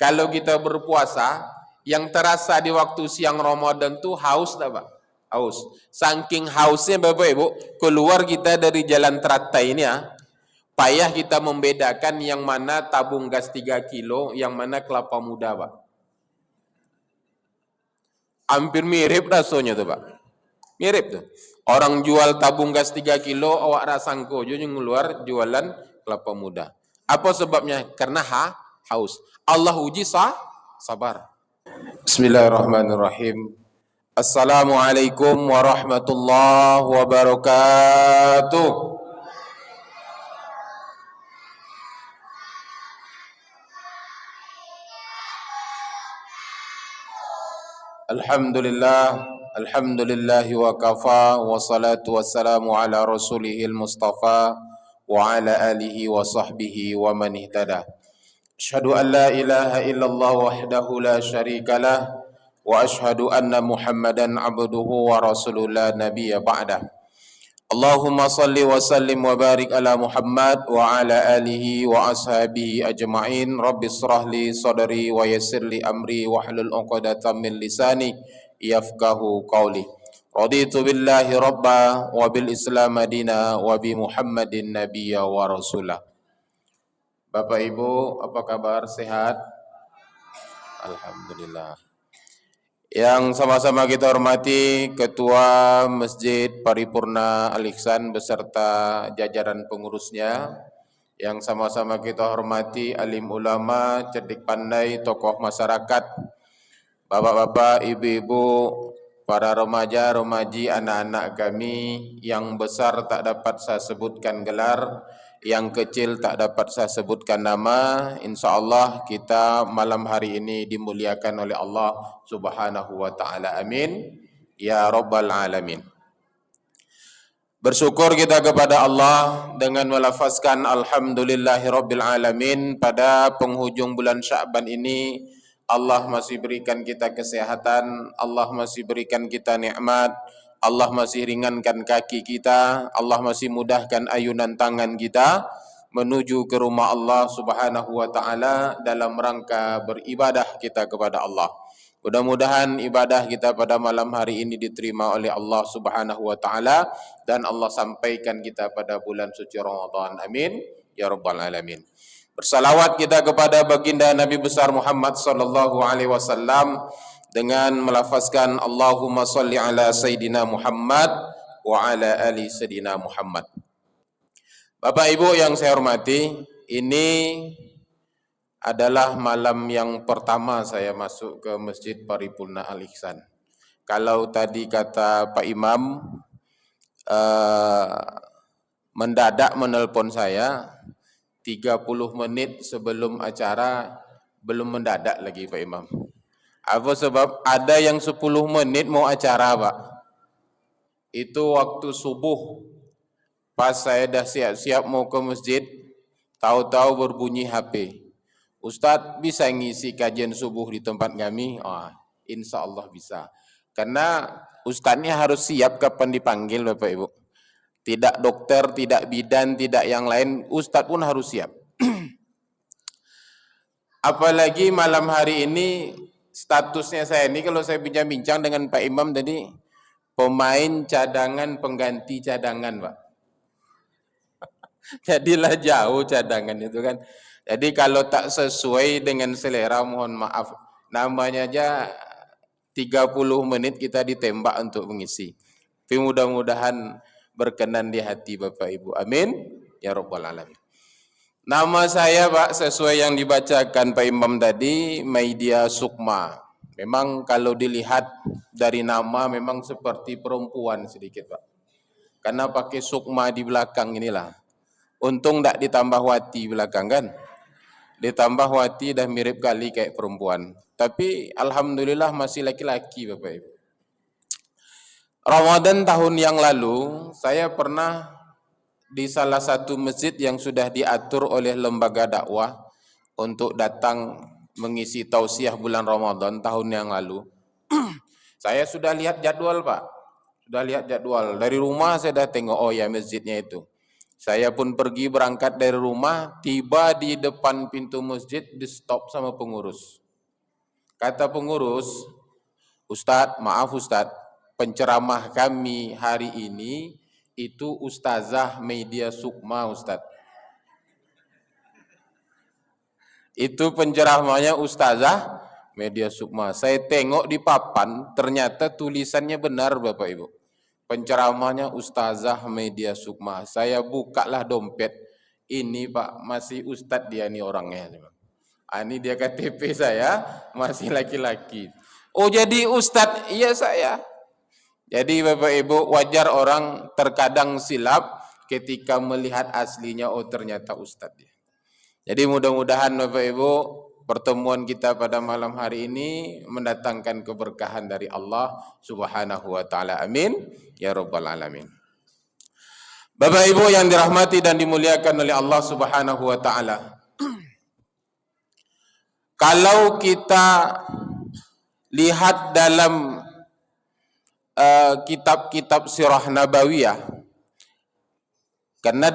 Kalau kita berpuasa, yang terasa di waktu siang Ramadan tuh haus tak Pak? Haus. Saking hausnya Bapak Ibu, keluar kita dari jalan teratai ini ya, payah kita membedakan yang mana tabung gas 3 kilo, yang mana kelapa muda Pak. Hampir mirip rasanya tuh Pak. Mirip tuh. Orang jual tabung gas 3 kilo, awak rasangko juga ngeluar jualan kelapa muda. Apa sebabnya? Karena haus. Allah uji sabar. Bismillahirrahmanirrahim. Assalamualaikum warahmatullahi wabarakatuh. Alhamdulillahi wa kafa, wassalatu wassalamu ala rasulihil mustafa wa ala alihi wa sahbihi wa man ihtada. Asyhadu an la ilaha illallah wahdahu la syarika lah wa asyhadu anna Muhammadan abduhu wa rasuluhu la nabiyya ba'dah. Allahumma salli wa sallim wa barik ala Muhammad wa ala alihi wa ashabihi ajma'in. Rabbi israh li sadri wa yassir li amri wa hlul 'uqdatam min lisani yafqahu qawli. Raditu billahi rabba wa bil islam madina wa bi Muhammadin nabiyya wa rasulah. Bapak Ibu, apa kabar? Sehat? Alhamdulillah. Yang sama-sama kita hormati Ketua Masjid Paripurna Al-Ihsan beserta jajaran pengurusnya, yang sama-sama kita hormati alim ulama, cerdik pandai, tokoh masyarakat, bapak-bapak, ibu-ibu, para remaja, remaji, anak-anak kami, yang besar tak dapat saya sebutkan gelar, yang kecil tak dapat saya sebutkan nama. InsyaAllah kita malam hari ini dimuliakan oleh Allah Subhanahu wa ta'ala. Amin ya rabbal alamin. Bersyukur kita kepada Allah dengan melafazkan alhamdulillahi rabbil alamin. Pada penghujung bulan Sya'ban ini Allah masih berikan kita kesehatan, Allah masih berikan kita nikmat, Allah masih ringankan kaki kita, Allah masih mudahkan ayunan tangan kita menuju ke rumah Allah Subhanahu wa ta'ala dalam rangka beribadah kita kepada Allah. Mudah-mudahan ibadah kita pada malam hari ini diterima oleh Allah Subhanahu wa ta'ala dan Allah sampaikan kita pada bulan suci Ramadan. Amin ya rabbal alamin. Bersalawat kita kepada baginda Nabi besar Muhammad sallallahu alaihi wasallam dengan melafazkan Allahumma salli ala Sayyidina Muhammad wa ala ali Sayyidina Muhammad. Bapak Ibu yang saya hormati, ini adalah malam yang pertama saya masuk ke Masjid Paripurna Al-Ihsan. Kalau tadi kata Pak Imam, mendadak menelpon saya 30 menit sebelum acara, belum mendadak lagi Pak Imam. Apa sebab? Ada yang 10 menit mau acara Pak. Itu waktu subuh. Pas saya dah siap-siap mau ke masjid, tahu-tahu berbunyi HP. Ustadz bisa ngisi kajian subuh di tempat kami? Insya Allah bisa. Karena ustadznya harus siap kapan dipanggil Bapak Ibu. Tidak dokter, tidak bidan, tidak yang lain, ustadz pun harus siap. Apalagi malam hari ini, statusnya saya ini kalau saya bincang-bincang dengan Pak Imam tadi, pemain cadangan pengganti cadangan Pak. Jadilah jauh cadangan itu kan. Jadi kalau tak sesuai dengan selera mohon maaf. Namanya aja 30 menit kita ditembak untuk mengisi. Tapi mudah-mudahan berkenan di hati Bapak Ibu. Amin ya rabbal alamin. Nama saya Pak sesuai yang dibacakan Pak Imam tadi, Maidia Sukma. Memang kalau dilihat dari nama memang seperti perempuan sedikit Pak. Karena pakai Sukma di belakang inilah. Untung tak ditambah Wati belakang kan. Ditambah Wati dah mirip kali kayak perempuan. Tapi alhamdulillah masih laki-laki Bapak Ibu. Ramadan tahun yang lalu saya pernah di salah satu masjid yang sudah diatur oleh lembaga dakwah untuk datang mengisi tausiah bulan Ramadan tahun yang lalu. Saya sudah lihat jadwal Pak. Sudah lihat jadwal. Dari rumah saya dah tengok, oh ya masjidnya itu. Saya pun pergi berangkat dari rumah, tiba di depan pintu masjid, di stop sama pengurus. Kata pengurus, Ustadz, maaf Ustadz, penceramah kami hari ini itu Ustazah Media Sukma Ustadz. Itu penceramahnya Ustazah Media Sukma. Saya tengok di papan, ternyata tulisannya benar Bapak Ibu. Penceramahnya Ustazah Media Sukma. Saya bukalah dompet. Ini Pak, masih Ustadz dia nih orangnya. Ini dia KTP saya, masih laki-laki. Oh jadi Ustadz? Iya saya. Jadi Bapak Ibu, wajar orang terkadang silap ketika melihat aslinya, oh ternyata Ustadz dia. Jadi mudah-mudahan Bapak Ibu, pertemuan kita pada malam hari ini mendatangkan keberkahan dari Allah Subhanahu wa taala. Amin ya rabbal alamin. Bapak Ibu yang dirahmati dan dimuliakan oleh Allah Subhanahu wa taala. Kalau kita lihat dalam kitab-kitab sirah nabawiyah, karena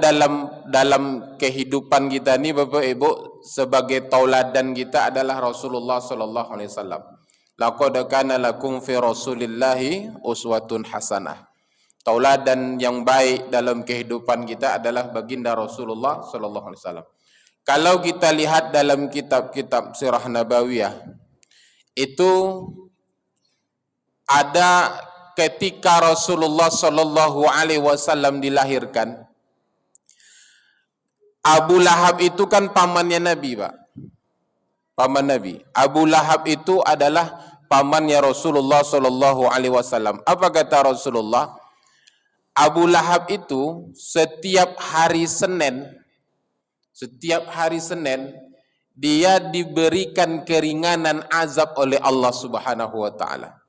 dalam kehidupan kita ini Bapak Ibu, sebagai tauladan kita adalah Rasulullah sallallahu alaihi wasallam. Laqad kana lakum fi Rasulillahi uswatun hasanah. Tauladan yang baik dalam kehidupan kita adalah baginda Rasulullah sallallahu alaihi wasallam. Kalau kita lihat dalam kitab-kitab sirah nabawiyah, itu ada ketika Rasulullah sallallahu alaihi wasallam dilahirkan. Abu Lahab itu kan pamannya Nabi, Pak. Paman Nabi. Abu Lahab itu adalah pamannya Rasulullah sallallahu alaihi wasallam. Apa kata Rasulullah? Abu Lahab itu setiap hari Senin dia diberikan keringanan azab oleh Allah Subhanahu wa taala.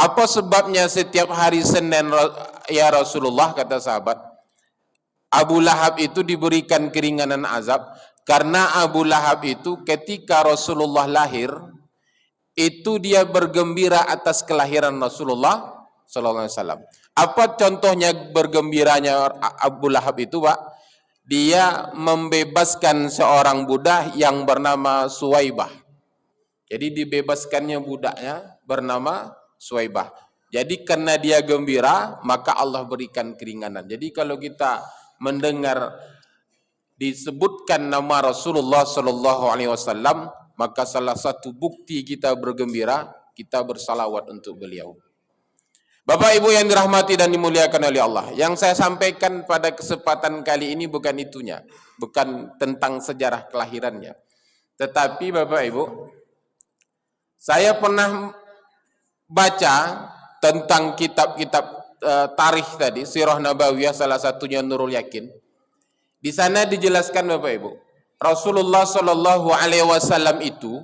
Apa sebabnya setiap hari Senin ya Rasulullah, kata sahabat? Abu Lahab itu diberikan keringanan azab karena Abu Lahab itu ketika Rasulullah lahir itu dia bergembira atas kelahiran Rasulullah sallallahu alaihi wasallam. Apa contohnya bergembiranya Abu Lahab itu, Pak? Dia membebaskan seorang budak yang bernama Suwaibah. Jadi dibebaskannya budaknya bernama Suwaibah. Jadi karena dia gembira, maka Allah berikan keringanan. Jadi kalau kita mendengar disebutkan nama Rasulullah sallallahu alaihi wasallam, maka salah satu bukti kita bergembira, kita bersalawat untuk beliau. Bapak Ibu yang dirahmati dan dimuliakan oleh Allah, yang saya sampaikan pada kesempatan kali ini bukan itunya, bukan tentang sejarah kelahirannya. Tetapi Bapak Ibu, saya pernah baca tentang kitab-kitab tarikh tadi, Sirah Nabawiyah, salah satunya Nurul Yakin. Di sana dijelaskan Bapak Ibu, Rasulullah sallallahu alaihi wasallam itu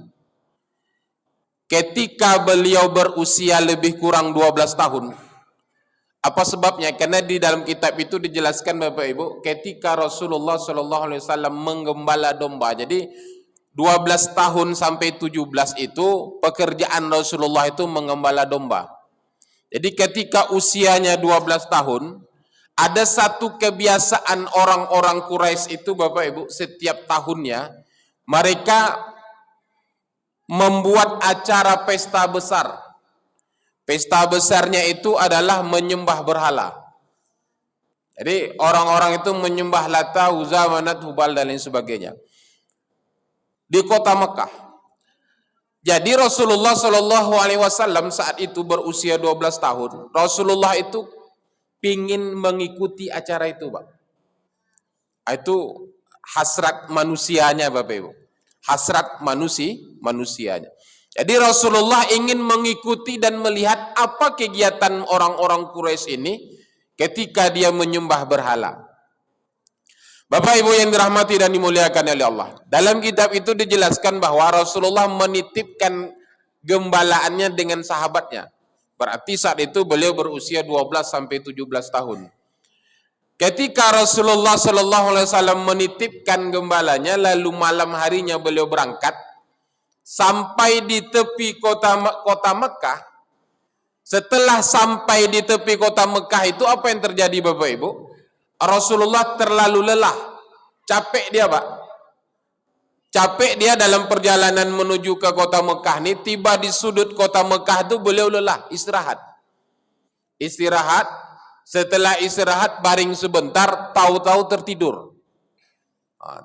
ketika beliau berusia lebih kurang 12 tahun. Apa sebabnya? Karena di dalam kitab itu dijelaskan Bapak Ibu, ketika Rasulullah sallallahu alaihi wasallam menggembala domba. Jadi 12 tahun sampai 17 itu pekerjaan Rasulullah itu menggembala domba. Jadi ketika usianya 12 tahun, ada satu kebiasaan orang-orang Quraisy itu Bapak Ibu, setiap tahunnya mereka membuat acara pesta besar. Pesta besarnya itu adalah menyembah berhala. Jadi orang-orang itu menyembah Lata, Uzza, Manat, Hubal dan lain sebagainya. Di kota Mekah. Jadi Rasulullah Shallallahu Alaihi Wasallam saat itu berusia 12 tahun. Rasulullah itu pingin mengikuti acara itu, Pak. Itu hasrat manusianya, Bapak Ibu. Hasrat manusianya. Jadi Rasulullah ingin mengikuti dan melihat apa kegiatan orang-orang Quraisy ini ketika dia menyembah berhala. Bapak Ibu yang dirahmati dan dimuliakan oleh Allah. Dalam kitab itu dijelaskan bahwa Rasulullah menitipkan gembalaannya dengan sahabatnya. Berarti saat itu beliau berusia 12 sampai 17 tahun. Ketika Rasulullah sallallahu alaihi wasallam menitipkan gembalanya, lalu malam harinya beliau berangkat sampai di tepi kota Mekah. Setelah sampai di tepi kota Mekah itu apa yang terjadi Bapak Ibu? Rasulullah terlalu lelah, capek dia Pak. Capek dia dalam perjalanan menuju ke kota Mekah nih, tiba di sudut kota Mekah itu beliau lelah, istirahat. Istirahat, setelah istirahat baring sebentar, tahu-tahu tertidur.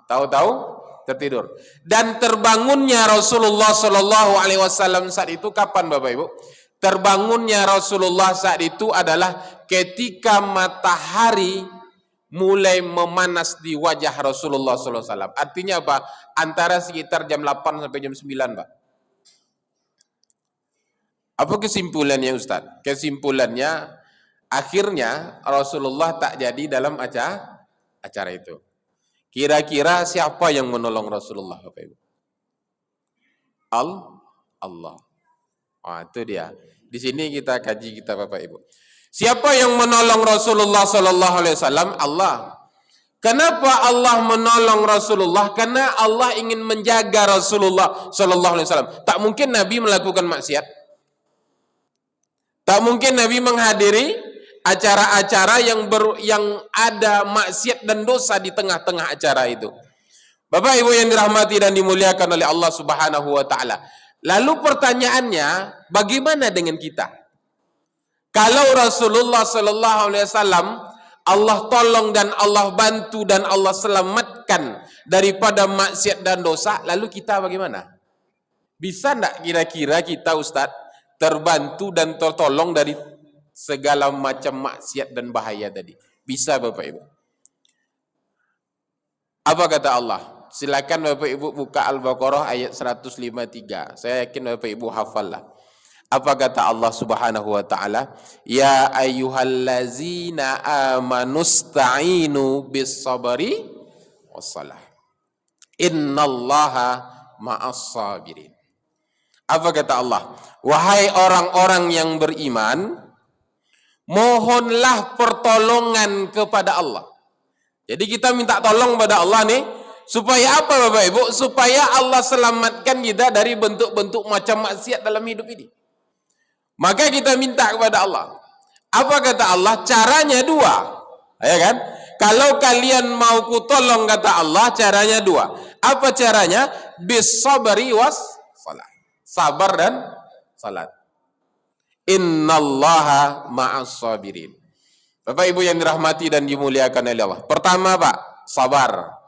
Tahu-tahu tertidur. Dan terbangunnya Rasulullah Shallallahu Alaihi Wasallam saat itu kapan Bapak Ibu? Terbangunnya Rasulullah saat itu adalah ketika matahari mulai memanas di wajah Rasulullah SAW. Artinya apa? Antara sekitar jam 8 sampai jam 9, Pak. Apa kesimpulannya Ustaz? Kesimpulannya, akhirnya Rasulullah tak jadi dalam acara itu. Kira-kira siapa yang menolong Rasulullah, Bapak Ibu? Allah. Itu dia. Di sini kita kaji kita Bapak Ibu. Siapa yang menolong Rasulullah Sallallahu Alaihi Wasallam? Allah. Kenapa Allah menolong Rasulullah? Karena Allah ingin menjaga Rasulullah Sallallahu Alaihi Wasallam. Tak mungkin Nabi melakukan maksiat. Tak mungkin Nabi menghadiri acara-acara yang ada maksiat dan dosa di tengah-tengah acara itu. Bapak Ibu yang dirahmati dan dimuliakan oleh Allah Subhanahu Wa Taala. Lalu pertanyaannya, bagaimana dengan kita? Kalau Rasulullah Sallallahu Alaihi Wasallam Allah tolong dan Allah bantu dan Allah selamatkan daripada maksiat dan dosa, lalu kita bagaimana? Bisa enggak kira-kira kita Ustadz terbantu dan tertolong dari segala macam maksiat dan bahaya tadi? Bisa Bapak Ibu. Apa kata Allah? Silakan Bapak Ibu buka Al-Baqarah ayat 153. Saya yakin Bapak Ibu hafal lah. Apa kata Allah Subhanahu wa taala? Ya ayyuhallazina amanusta'inu bis-sabri was-salah. Innallaha ma'as-sabirin. Apa kata Allah? Wahai orang-orang yang beriman, mohonlah pertolongan kepada Allah. Jadi kita minta tolong pada Allah nih, supaya apa Bapak Ibu? Supaya Allah selamatkan kita dari bentuk-bentuk macam maksiat dalam hidup ini. Maka kita minta kepada Allah. Apa kata Allah? Caranya dua. Ya kan? Kalau kalian mau kutolong kata Allah, caranya dua. Apa caranya? Bis-sabri was salat. Sabar dan salat. Innallaha ma'as-sabirin. Bapak Ibu yang dirahmati dan dimuliakan oleh Allah. Pertama Pak, sabar.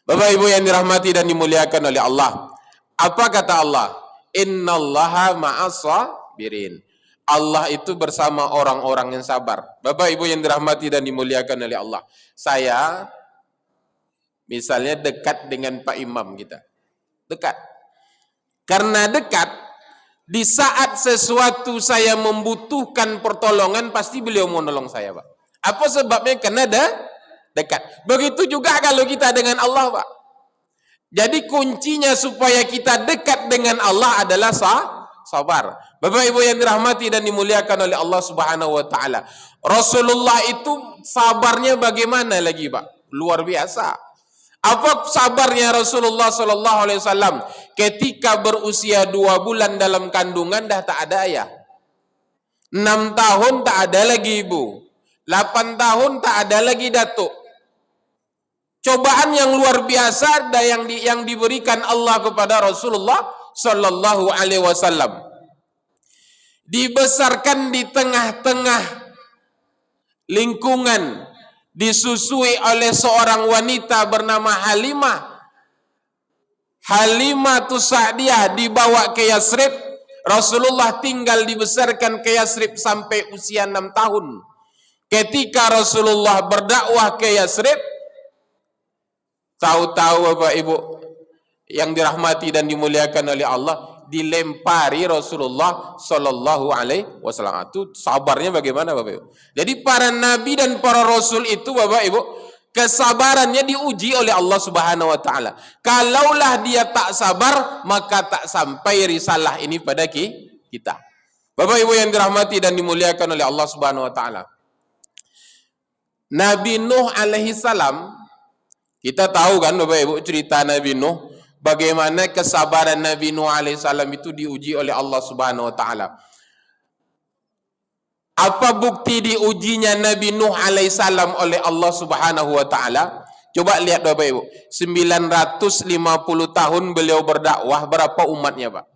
Bapak Ibu yang dirahmati dan dimuliakan oleh Allah. Apa kata Allah? Innallaha ma'as-sabirin. Allah itu bersama orang-orang yang sabar. Bapak Ibu yang dirahmati dan dimuliakan oleh Allah. Saya misalnya dekat dengan Pak Imam kita. Dekat. Karena dekat, di saat sesuatu saya membutuhkan pertolongan, pasti beliau mau nolong saya, Pak. Apa sebabnya? Karena dekat. Begitu juga kalau kita dengan Allah, Pak. Jadi kuncinya supaya kita dekat dengan Allah adalah sabar. Bapak Ibu yang dirahmati dan dimuliakan oleh Allah Subhanahu wa taala. Rasulullah itu sabarnya bagaimana lagi, Pak? Luar biasa. Apa sabarnya Rasulullah sallallahu alaihi wasallam ketika berusia 2 bulan dalam kandungan dah tak ada ayah. 6 tahun tak ada lagi ibu. 8 tahun tak ada lagi datuk. Cobaan yang luar biasa yang diberikan Allah kepada Rasulullah sallallahu alaihi wasallam. Dibesarkan di tengah-tengah lingkungan, disusui oleh seorang wanita bernama Halimah. Halimah Sa'diyah dibawa ke Yasrib. Rasulullah tinggal dibesarkan ke Yasrib sampai usia 6 tahun. Ketika Rasulullah berdakwah ke Yasrib, tahu-tahu Bapak Ibu yang dirahmati dan dimuliakan oleh Allah, dilempari Rasulullah sallallahu alaihi wasallam. Itu sabarnya bagaimana Bapak Ibu? Jadi para nabi dan para rasul itu Bapak Ibu, kesabarannya diuji oleh Allah Subhanahu wa taala. Kalaulah dia tak sabar, maka tak sampai risalah ini pada kita. Bapak Ibu yang dirahmati dan dimuliakan oleh Allah Subhanahu wa taala. Nabi Nuh alaihi salam, kita tahu kan Bapak Ibu cerita Nabi Nuh, bagaimana kesabaran Nabi Nuh alaihi salam itu diuji oleh Allah Subhanahu wa taala. Apa bukti diujinya Nabi Nuh alaihissalam oleh Allah Subhanahu wa taala? Coba lihat Bapak Ibu. 950 tahun beliau berdakwah, berapa umatnya, Pak?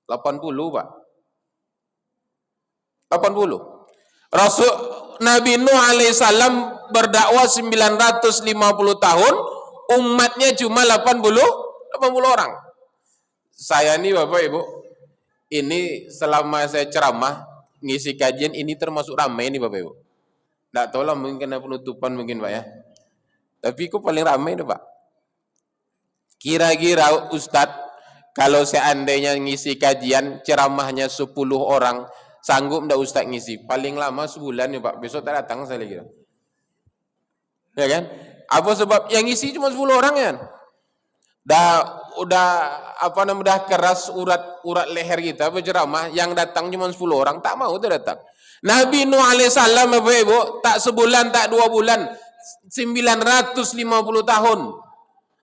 80, Pak. 80. Rasul Nabi Nuh alaihissalam berdakwah 950 tahun, umatnya cuma 80 orang. Saya nih Bapak Ibu, ini selama saya ceramah ngisi kajian ini termasuk ramai nih Bapak Ibu. Nggak tahu lah, mungkin kena penutupan mungkin Pak ya. Tapi kok paling ramai tuh Pak. Kira-kira Ustadz, kalau seandainya ngisi kajian ceramahnya 10 orang, sanggup ndak Ustadz ngisi? Paling lama sebulan ya Pak, besok tak datang saya lagi. Ya kan? Apa sebab yang ngisi cuma 10 orang ya? Udah apa namanya, keras urat leher kita berceramah, yang datang cuma 10 orang, tak mau tuh datang. Nabi Nuh alaihissalam Bapak Ibu, tak sebulan, tak 2 bulan, 950 tahun.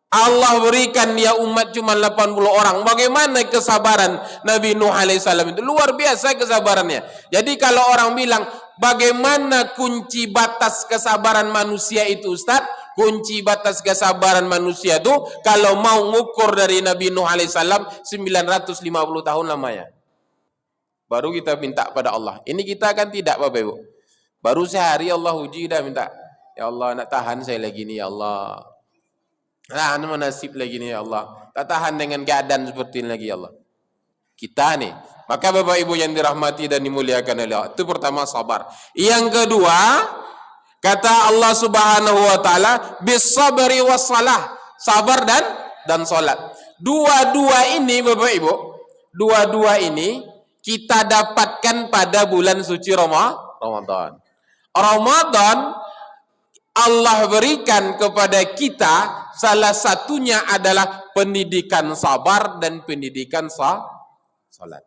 Allah berikan dia umat cuma 80 orang. Bagaimana kesabaran Nabi Nuh alaihissalam itu? Luar biasa kesabarannya. Jadi kalau orang bilang, bagaimana kunci batas kesabaran manusia itu Ustaz? Kunci batas kesabaran manusia itu, kalau mau ngukur dari Nabi Nuh alaihissalam, 950 tahun lamanya. Baru kita minta pada Allah. Ini kita kan tidak Bapak Ibu. Baru sehari Allah uji dah minta. Ya Allah, nak tahan saya lagi nih ya Allah. Nah, nasib lagi nih ya Allah. Tak tahan dengan keadaan seperti ini lagi ya Allah. Kita nih. Maka Bapak Ibu yang dirahmati dan dimuliakan oleh Allah, itu pertama sabar. Yang kedua, kata Allah Subhanahu wa taala, bis-sabri was-salah. Sabar dan salat. Dua-dua ini Bapak Ibu, dua-dua ini kita dapatkan pada bulan suci Ramadan. Ramadan Allah berikan kepada kita, salah satunya adalah pendidikan sabar dan pendidikan salat.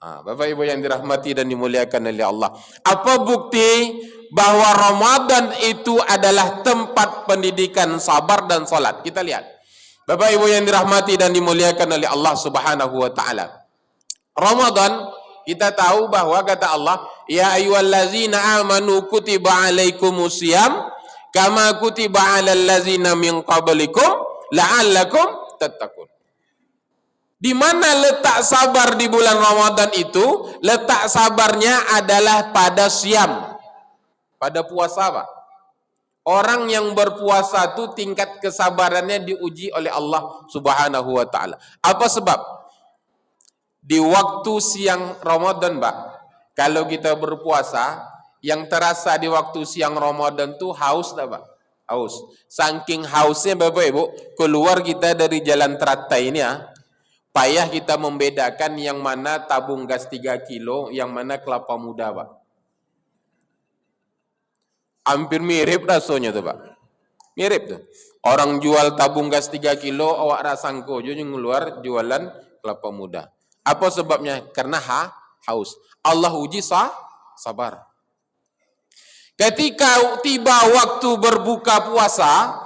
Bapak Ibu yang dirahmati dan dimuliakan oleh Allah. Apa bukti bahwa Ramadan itu adalah tempat pendidikan sabar dan salat? Kita lihat. Bapak Ibu yang dirahmati dan dimuliakan oleh Allah Subhanahu wa taala. Ramadan, kita tahu bahwa kata Allah, ya ayyuhallazina amanu kutiba alaikumusiyam kama kutiba alal ladzina min qablikum la'allakum tattaqun. Di mana letak sabar di bulan Ramadan itu? Letak sabarnya adalah pada siam, pada puasa, Pak. Orang yang berpuasa itu tingkat kesabarannya diuji oleh Allah Subhanahu wa taala. Apa sebab? Di waktu siang Ramadan, Pak, kalau kita berpuasa, yang terasa di waktu siang Ramadan tuh haus, Pak? Haus. Saking hausnya Bapak Ibu, keluar kita dari jalan teratai ini ya, payah kita membedakan yang mana tabung gas 3 kilo, yang mana kelapa muda, Pak. Hampir mirip rasanya tuh, Pak. Mirip tuh. Orang jual tabung gas 3 kilo, awak rasangko juga ngeluar jualan kelapa muda. Apa sebabnya? Karena haus. Allah uji sabar. Ketika tiba waktu berbuka puasa,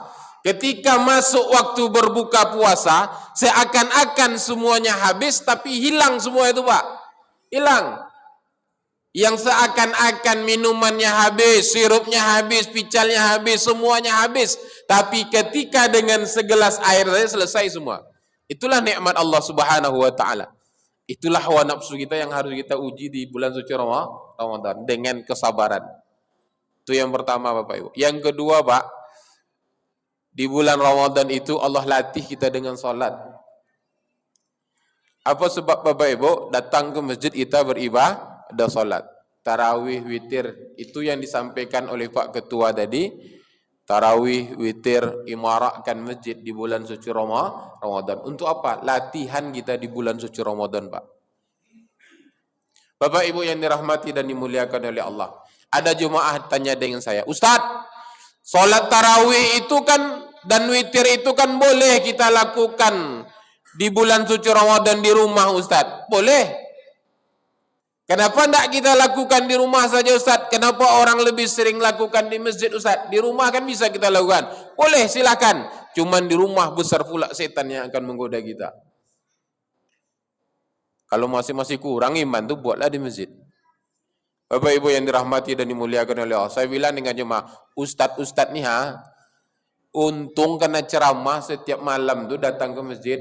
ketika masuk waktu berbuka puasa, seakan-akan semuanya habis, tapi hilang semua itu, Pak. Hilang. Yang seakan-akan minumannya habis, sirupnya habis, picalnya habis, semuanya habis. Tapi ketika dengan segelas air saja selesai semua. Itulah nikmat Allah Subhanahu wa taala. Itulah hawa nafsu kita yang harus kita uji di bulan suci Ramadan dengan kesabaran. Itu yang pertama Bapak Ibu. Yang kedua Pak, di bulan Ramadan itu Allah latih kita dengan salat. Apa sebab Bapak Ibu? Datang ke masjid kita beribadah salat. Tarawih, witir, itu yang disampaikan oleh Pak Ketua tadi. Tarawih, witir, imarakkan masjid di bulan suci Ramadan. Untuk apa? Latihan kita di bulan suci Ramadan, Pak. Bapak Ibu yang dirahmati dan dimuliakan oleh Allah. Ada jemaah tanya dengan saya, Ustadz, sholat tarawih itu kan dan witir itu kan boleh kita lakukan di bulan suci Ramadan di rumah, Ustadz? Boleh. Kenapa tidak kita lakukan di rumah saja, Ustaz? Kenapa orang lebih sering lakukan di masjid, Ustaz? Di rumah kan bisa kita lakukan. Boleh, silakan. Cuman di rumah besar pula setan yang akan menggoda kita. Kalau masih kurang iman tuh buatlah di masjid. Bapak Ibu yang dirahmati dan dimuliakan oleh Allah, saya bilang dengan jemaah, ustadz-ustadz nih untung kena ceramah setiap malam tuh datang ke masjid,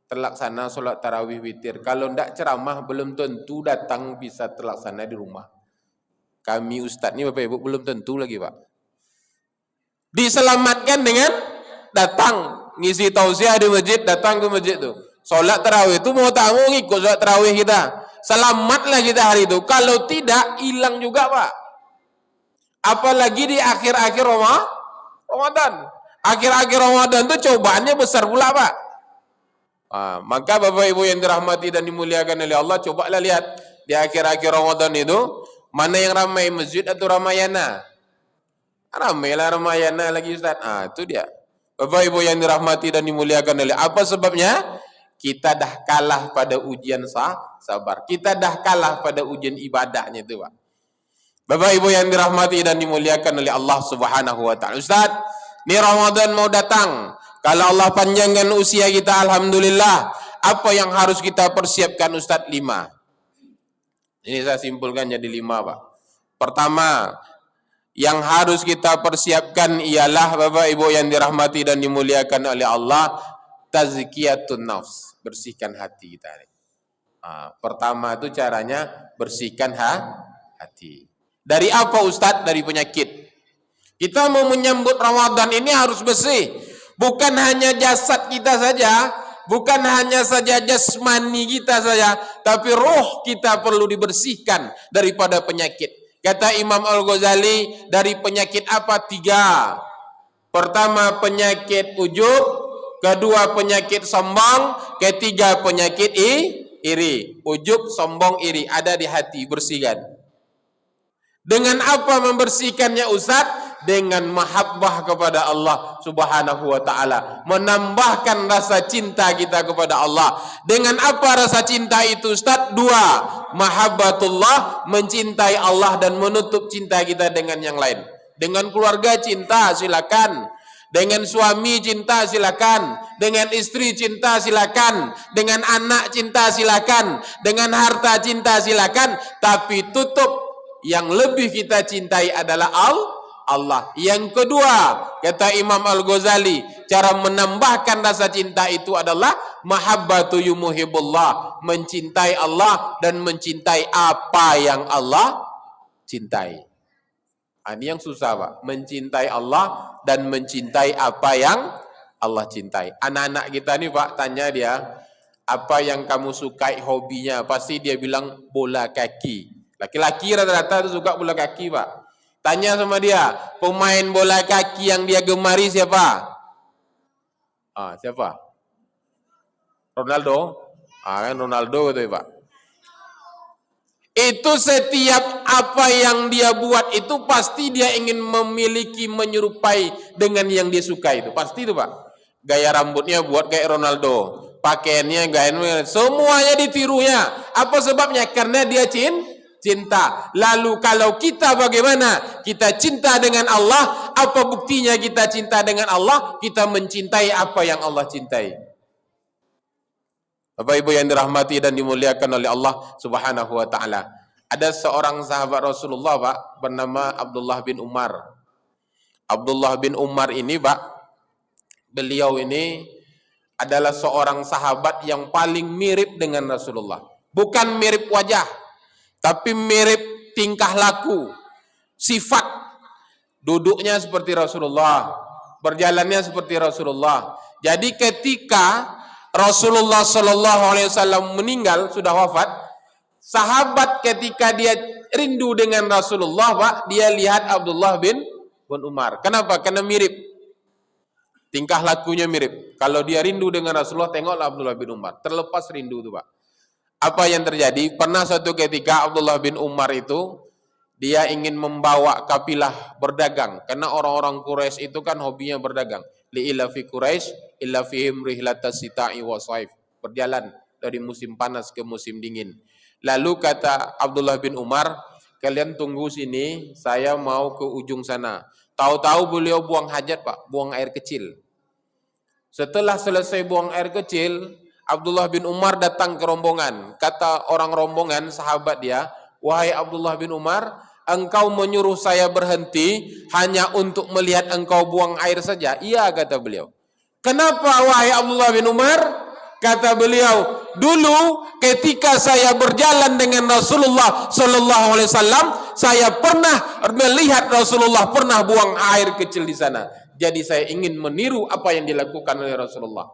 terlaksana sholat tarawih witir. Kalau ndak ceramah belum tentu datang bisa terlaksana di rumah. Kami ustadz nih Bapak Ibu belum tentu lagi Pak. Diselamatkan dengan datang ngisi tausiah di masjid, datang ke masjid tuh. Sholat tarawih itu mau tak mau ngikut sholat tarawih kita. Selamatlah kita hari itu. Kalau tidak, hilang juga Pak. Apalagi di akhir-akhir Ramadan. Akhir-akhir Ramadan itu cobaannya besar pula Pak. Maka Bapak Ibu yang dirahmati dan dimuliakan oleh Allah, cobalah lihat di akhir-akhir Ramadan itu, mana yang ramai masjid atau Ramayana? Ramailah Ramayana lagi Ustaz. Itu dia. Bapak Ibu yang dirahmati dan dimuliakan oleh Allah. Apa sebabnya? Kita dah kalah pada ujian sabar. Kita dah kalah pada ujian ibadahnya itu Pak. Bapak Ibu yang dirahmati dan dimuliakan oleh Allah Subhanahu wa taala. Ustaz, ini Ramadan mau datang. Kalau Allah panjangkan usia kita, alhamdulillah. Apa yang harus kita persiapkan Ustaz? 5. Ini saya simpulkan jadi 5 Pak. Pertama, yang harus kita persiapkan ialah Bapak Ibu yang dirahmati dan dimuliakan oleh Allah, tazkiyatun nafs, bersihkan hati kita. Pertama itu caranya bersihkan hati. Dari apa Ustadz? Dari penyakit. Kita mau menyambut Ramadan ini harus bersih. Bukan hanya jasad kita saja, bukan hanya saja jasmani kita saja, tapi roh kita perlu dibersihkan daripada penyakit. Kata Imam Al-Ghazali, dari penyakit apa? 3. Pertama penyakit ujub, kedua penyakit sombong, ketiga penyakit iri. Ujub, sombong, iri ada di hati, bersihkan. Dengan apa membersihkannya Ustaz? Dengan mahabbah kepada Allah Subhanahu wa taala, menambahkan rasa cinta kita kepada Allah. Dengan apa rasa cinta itu Ustaz? 2. Mahabbatullah, mencintai Allah dan menutup cinta kita dengan yang lain. Dengan keluarga cinta silakan, dengan suami cinta silakan, dengan istri cinta silakan, dengan anak cinta silakan, dengan harta cinta silakan, tapi tutup yang lebih kita cintai adalah Allah. Yang kedua, kata Imam Al-Ghazali, cara menambahkan rasa cinta itu adalah mahabbatu yumuhibullah, mencintai Allah dan mencintai apa yang Allah cintai. Ini yang susah Pak, mencintai Allah dan mencintai apa yang Allah cintai. Anak-anak kita nih Pak, tanya dia, apa yang kamu sukai hobinya? Pasti dia bilang bola kaki. Laki-laki rata-rata suka bola kaki Pak. Tanya sama dia, pemain bola kaki yang dia gemari siapa? Siapa? Ronaldo? Kan Ronaldo gitu ya Pak. Itu setiap apa yang dia buat itu pasti dia ingin memiliki, menyerupai dengan yang dia suka itu. Pasti itu Pak. Gaya rambutnya buat kayak Ronaldo. Pakaiannya, gayanya, semuanya ditirunya. Apa sebabnya? Karena dia cinta. Lalu kalau kita bagaimana? Kita cinta dengan Allah. Apa buktinya kita cinta dengan Allah? Kita mencintai apa yang Allah cintai. Bapak Ibu yang dirahmati dan dimuliakan oleh Allah Subhanahu wa taala. Ada seorang sahabat Rasulullah Pak, bernama Abdullah bin Umar. Abdullah bin Umar ini Pak, beliau ini adalah seorang sahabat yang paling mirip dengan Rasulullah. Bukan mirip wajah, tapi mirip tingkah laku, sifat. Duduknya seperti Rasulullah, berjalannya seperti Rasulullah. Jadi ketika Rasulullah Shallallahu Alaihi Wasallam meninggal, sudah wafat, sahabat ketika dia rindu dengan Rasulullah Pak, dia lihat Abdullah bin Umar. Kenapa? Karena mirip, tingkah lakunya mirip. Kalau dia rindu dengan Rasulullah, tengoklah Abdullah bin Umar. Terlepas rindu itu Pak. Apa yang terjadi? Pernah suatu ketika Abdullah bin Umar itu dia ingin membawa kafilah berdagang, karena orang-orang Quraisy itu kan hobinya berdagang. Li'ila fi Quraisy illa fihim rihlatas sita'i wa saif. Berjalan dari musim panas ke musim dingin. Lalu kata Abdullah bin Umar, kalian tunggu sini, saya mau ke ujung sana. Tahu-tahu beliau buang hajat Pak, buang air kecil. Setelah selesai buang air kecil, Abdullah bin Umar datang ke rombongan. Kata orang rombongan, sahabat dia, wahai Abdullah bin Umar, engkau menyuruh saya berhenti hanya untuk melihat engkau buang air saja? Iya, kata beliau. Kenapa wahai Abdullah bin Umar? Kata beliau, dulu ketika saya berjalan dengan Rasulullah Sallallahu Alaihi Wasallam, saya pernah melihat Rasulullah pernah buang air kecil di sana. Jadi saya ingin meniru apa yang dilakukan oleh Rasulullah.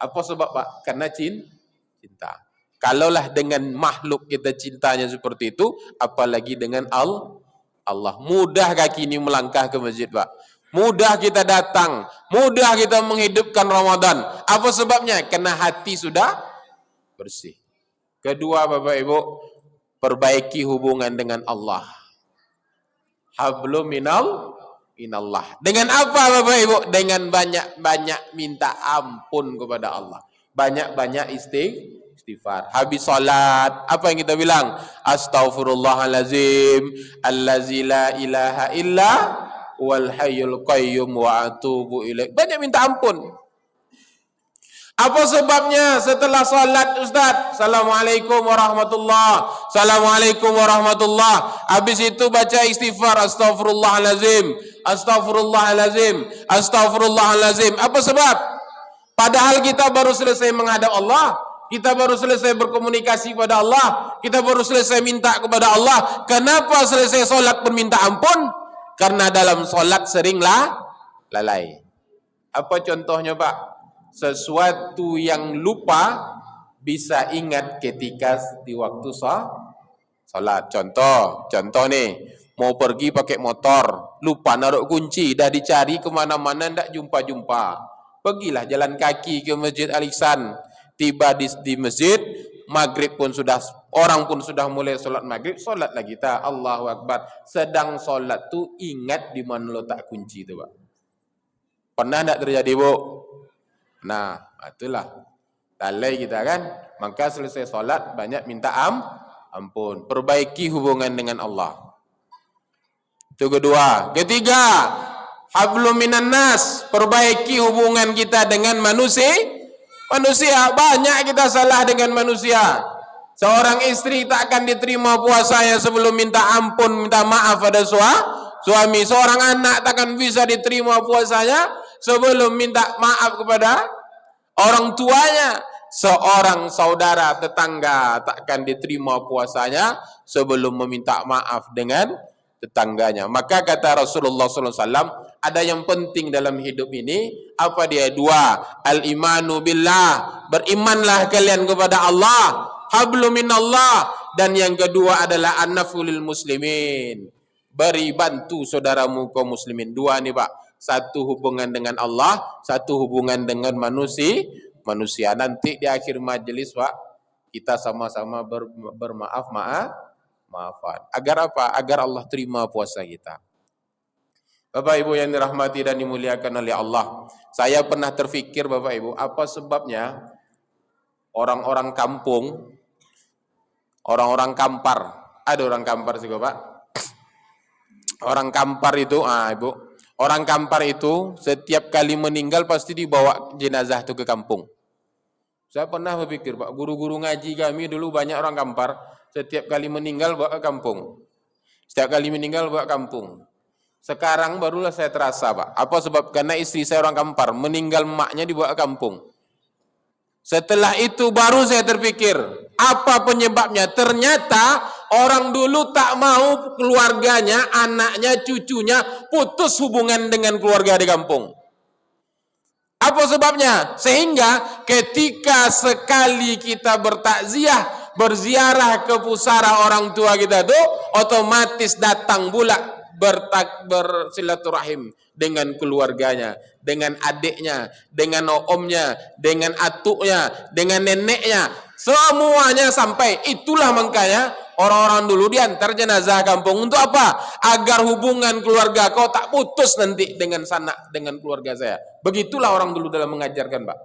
Apa sebab, Pak? Karena cinta. Kalaulah dengan makhluk kita cintanya seperti itu, apalagi dengan Allah. Mudah kaki ini melangkah ke masjid, Pak. Mudah kita datang, mudah kita menghidupkan Ramadan. Apa sebabnya? Karena hati sudah bersih. Kedua, Bapak Ibu, perbaiki hubungan dengan Allah. Hablum minallah. Dengan apa, Bapak Ibu? Dengan banyak-banyak minta ampun kepada Allah. Banyak-banyak istighfar. Habis salat, apa yang kita bilang? Astaghfirullahalazim, allazi la ilaha illa wal hayyul qayyum wa atubu ilaih. Banyak minta ampun. Apa sebabnya setelah salat, Ustaz? Assalamualaikum warahmatullah. Assalamualaikum warahmatullah. Habis itu baca istighfar, astaghfirullahalazim, astaghfirullahalazim, astaghfirullahalazim. Apa sebab? Padahal kita baru selesai menghadap Allah, kita baru selesai berkomunikasi kepada Allah, kita baru selesai minta kepada Allah. Kenapa selesai salat berminta ampun? Karena dalam solat seringlah lalai. Apa contohnya, Pak? Sesuatu yang lupa bisa ingat ketika di waktu solat. Contoh nih, mau pergi pakai motor, lupa naruh kunci, dah dicari kemana-mana, ndak jumpa-jumpa. Pergilah jalan kaki ke Masjid Al-Ihsan. Tiba di masjid, maghrib pun sudah, orang pun sudah mulai solat maghrib, solat lagi kita, Allahu Akbar. Sedang solat tu ingat di mana letak kunci tu, Pak. Pernah tak terjadi, Bu? Nah, itulah lalai kita kan. Maka selesai solat banyak minta ampun, perbaiki hubungan dengan Allah. Itu kedua. Ketiga, hablum minan nas, perbaiki hubungan kita dengan manusia. Banyak kita salah dengan manusia. Seorang istri tak akan diterima puasanya sebelum minta ampun, minta maaf pada suami. Seorang anak tak akan bisa diterima puasanya sebelum minta maaf kepada orang tuanya. Seorang saudara tetangga tak akan diterima puasanya sebelum meminta maaf dengan tetangganya. Maka kata Rasulullah SAW, ada yang penting dalam hidup ini. Apa dia? Dua. Al-imanu billah, berimanlah kalian kepada Allah. Hablum minallah. Dan yang kedua adalah an-nafu lil muslimin, beri bantu saudaramu kaum muslimin. Dua nih, Pak. Satu hubungan dengan Allah, satu hubungan dengan manusia. Nanti di akhir majelis, Pak, kita sama-sama maafan. Agar apa? Agar Allah terima puasa kita. Bapak Ibu yang dirahmati dan dimuliakan oleh Allah, saya pernah terfikir, Bapak Ibu, apa sebabnya orang-orang kampung, orang-orang kampar, ada orang kampar juga, Pak. Orang kampar itu, Ibu, orang kampar itu setiap kali meninggal pasti dibawa jenazah itu ke kampung. Saya pernah berpikir, Pak, guru-guru ngaji kami dulu banyak orang kampar, setiap kali meninggal bawa ke kampung. Setiap kali meninggal bawa ke kampung. Sekarang barulah saya terasa, Pak. Apa sebab? Karena istri saya orang kampar, meninggal emaknya dibawa ke kampung. Setelah itu baru saya terpikir, apa penyebabnya? Ternyata orang dulu tak mau keluarganya, anaknya, cucunya putus hubungan dengan keluarga di kampung. Apa sebabnya? Sehingga ketika sekali kita bertakziah, berziarah ke pusara orang tua kita tuh, otomatis datang pula bersilaturahim dengan keluarganya, dengan adiknya, dengan omnya, dengan atuknya, dengan neneknya, semuanya sampai. Itulah makanya orang-orang dulu diantar jenazah kampung untuk apa? Agar hubungan keluarga kau tak putus nanti dengan sanak, dengan keluarga saya. Begitulah orang dulu dalam mengajarkan, Pak.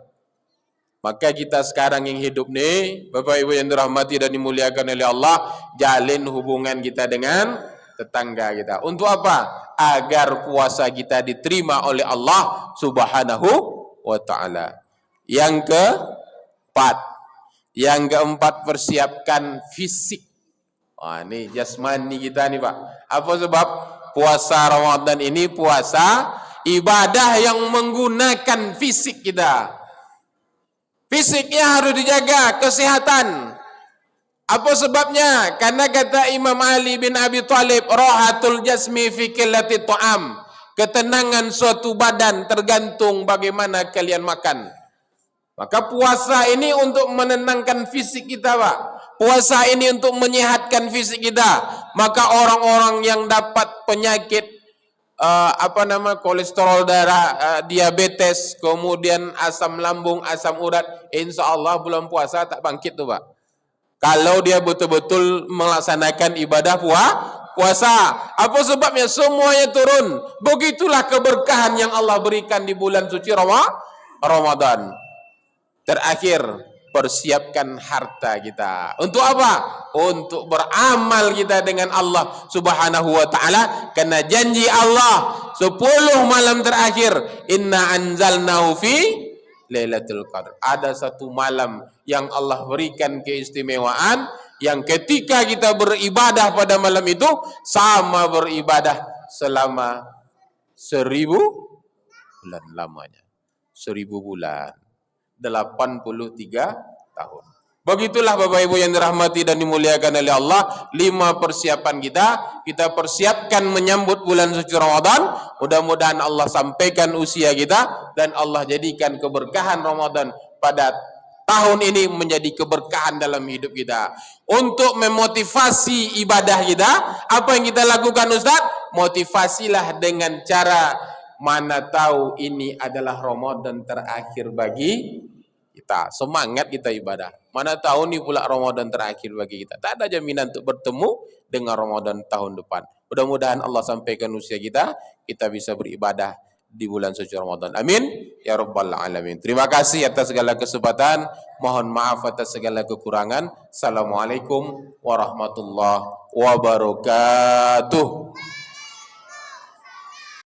Maka kita sekarang yang hidup nih, Bapak Ibu yang dirahmati dan dimuliakan oleh Allah, jalin hubungan kita dengan tetangga kita. Untuk apa? Agar puasa kita diterima oleh Allah Subhanahu wa ta'ala. Yang keempat, persiapkan fisik. Ini jasmani kita nih Pak. Apa sebab? Puasa Ramadan ini puasa ibadah yang menggunakan fisik kita. Fisiknya harus dijaga, kesehatan. Apa sebabnya? Karena kata Imam Ali bin Abi Thalib, rahatul jasmi fi qillati ta'am. Ketenangan suatu badan tergantung bagaimana kalian makan. Maka puasa ini untuk menenangkan fisik kita, Pak. Puasa ini untuk menyehatkan fisik kita. Maka orang-orang yang dapat penyakit kolesterol darah, diabetes, kemudian asam lambung, asam urat, insya Allah bulan puasa tak bangkit tuh Pak. Kalau dia betul-betul melaksanakan ibadah puasa. Apa sebabnya? Semuanya turun. Begitulah keberkahan yang Allah berikan di bulan suci Ramadan. Terakhir, persiapkan harta kita. Untuk apa? Untuk beramal kita dengan Allah Subhanahu wa taala, karena janji Allah 10 malam terakhir, inna anzalnahu fi Lailatul Qadar. Ada satu malam yang Allah berikan keistimewaan, yang ketika kita beribadah pada malam itu sama beribadah selama 1000 bulan lamanya. 1000 bulan. 83 tahun. Begitulah Bapak Ibu yang dirahmati dan dimuliakan oleh Allah, 5 persiapan kita persiapkan menyambut bulan suci Ramadan. Mudah-mudahan Allah sampaikan usia kita dan Allah jadikan keberkahan Ramadan pada tahun ini menjadi keberkahan dalam hidup kita. Untuk memotivasi ibadah kita, apa yang kita lakukan Ustaz? Motivasilah dengan cara, mana tahu ini adalah Ramadan terakhir bagi kita. Semangat kita ibadah. Mana tahu ini pula Ramadan terakhir bagi kita. Tak ada jaminan untuk bertemu dengan Ramadan tahun depan. Mudah-mudahan Allah sampaikan usia kita bisa beribadah di bulan suci Ramadan. Amin ya rabbal alamin. Terima kasih atas segala kesempatan. Mohon maaf atas segala kekurangan. Assalamualaikum warahmatullahi wabarakatuh.